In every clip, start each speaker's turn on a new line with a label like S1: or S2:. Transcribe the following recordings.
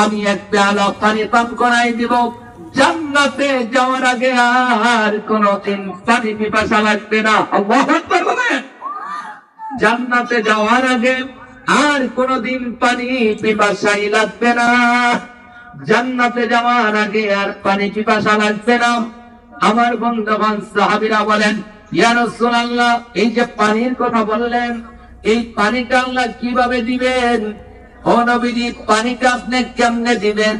S1: আমি এক পেয়ালা পানি পান করাই দিব। জান্নাতে যাওয়ার আগে আর কোনদিন পানি পিপাসা লাগবে না। আল্লাহু আকবার বলেন। জান্নাতে যাওয়ার আগে আর কোনদিন পানি পিপাসাই লাগবে না। জান্নাতে যাওয়ার আগে আর পানি পিপাসা লাগবে না। আমার বন্ধুগণ সাহাবীরা বলেন, ইয়া রাসূলুল্লাহ, এই যে পানির কথা বললেন, এই পানিটা আল্লাহ কিভাবে দিবেন? ও নবীজি, পানিটা আপনি কেমনে দিবেন?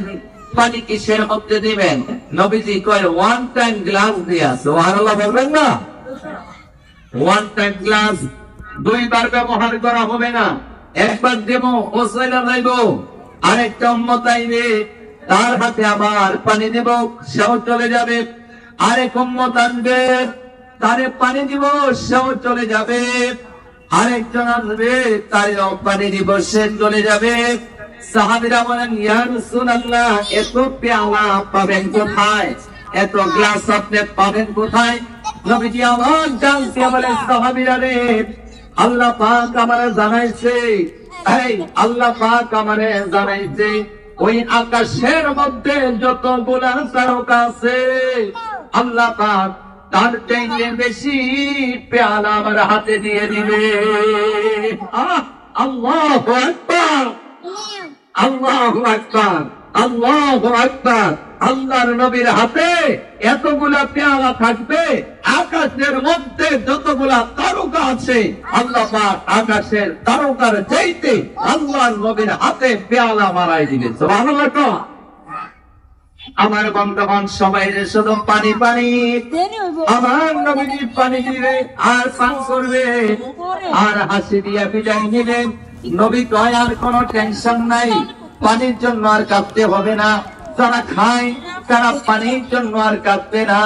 S1: পানি কিসের মধ্যে দিবেন? নবীজি কয়, ওয়ান টাইম গ্লাস দিয়া। সুবহানাল্লাহ বলবেন না? ওয়ান টাইম গ্লাস, দুইবার ব্যবহার করা হবে না। একবার দেব, ও চলে যাইব, আরেকটা উম্মত আইবে, তার হাতে আবার পানি দেব, সেও চলে যাবে। আরেক উম্মত আনবে, তারে পানি দিব, সেও চলে যাবে। আরেকজন আসবে, তারেও পানি দিব, সে চলে যাবে। সাহাবীরা বলেন, ইয়া রাসূলুল্লাহ, এত পেয়ালা পাবেন কোথায়? এত গ্লাস আপনি পাবেন কোথায়? নবীজি আমার জানতে বলেন, সাহাবীরা রে, আল্লাহ পাক আমারে জানাইছে, এই আল্লাহ পাক আমারে জানাইছে, ওই আকাশের মধ্যে যতগুলা তারকা আছে, আল্লাহ পাক তার চাইতে বেশি পেয়ালা আমার হাতে দিয়ে দিবে। আল্লাহু আকবার, আল্লাহু আকবার, আল্লাহু আকবার। আল্লাহর নবীর হাতে এতগুলা পেয়ালা থাকবে, আকাশের মধ্যে যতগুলা তারকা আছে, আল্লাহ পাক আকাশের তারকার চাইতে আল্লাহর নবীর হাতে পেয়ালা মারাই দিবে। সুবহানাল্লাহ। আমার বন্ধুগণ, সবাই শুধু পানি পানি, আমার নবীজি পানি দিবে আর পান করবে আর হাসি দিয়া বিদায় নিবেন। নবী কয়, আর কোনো টেনশন নাই, পানির জন্য আর কাঁদতে হবে না। যারা খায় তারা পানির জন্য আর কাঁদবে না।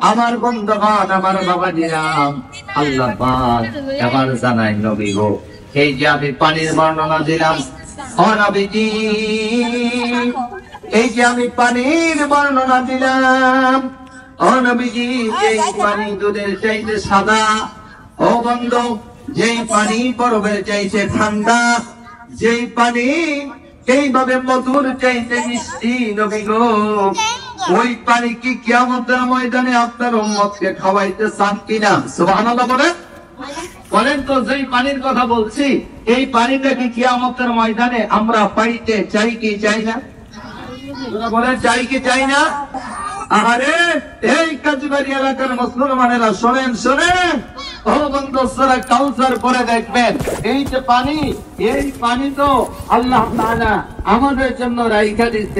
S1: আমার বন্ধুগণ, আমার বাবাজিরা, আল্লাহ পাক এবার জানাই, নবী গো, এই যে আমি পানির বর্ণনা দিলাম, ও নবীজি, এই যে আমি পানির বর্ণনা দিলাম, ও নবীজি, এই পানি দুধের চাইতে সাদা, ও বন্ধু, যেই পানি বরফের চাইতে ঠান্ডা, যেই পানি এইভাবে মধুর চাইতে মিষ্টি, নবী গো, ওই পানি কি কিয়ামতের ময়দানে আপনার উম্মতকে খাওয়াইতে চান কিনা? সুবহানাল্লাহ বলেন। বলেন তো, যেই পানির কথা বলছি, এই পানিটা কি কিয়ামতের ময়দানে আমরা পাইতে চাই কি চাই না? বলেন, চাই কি চাই না? আরে এই কাজীবাড়ি এলাকার মুসলমানেরা শোনেন, শোনেন, ও বন্ধু, সারা কাউসার করে দেখবেন, এই যে পানি, এই পানি তো আল্লাহ তাআলা আমাদের জন্য রাইখা দিচ্ছে।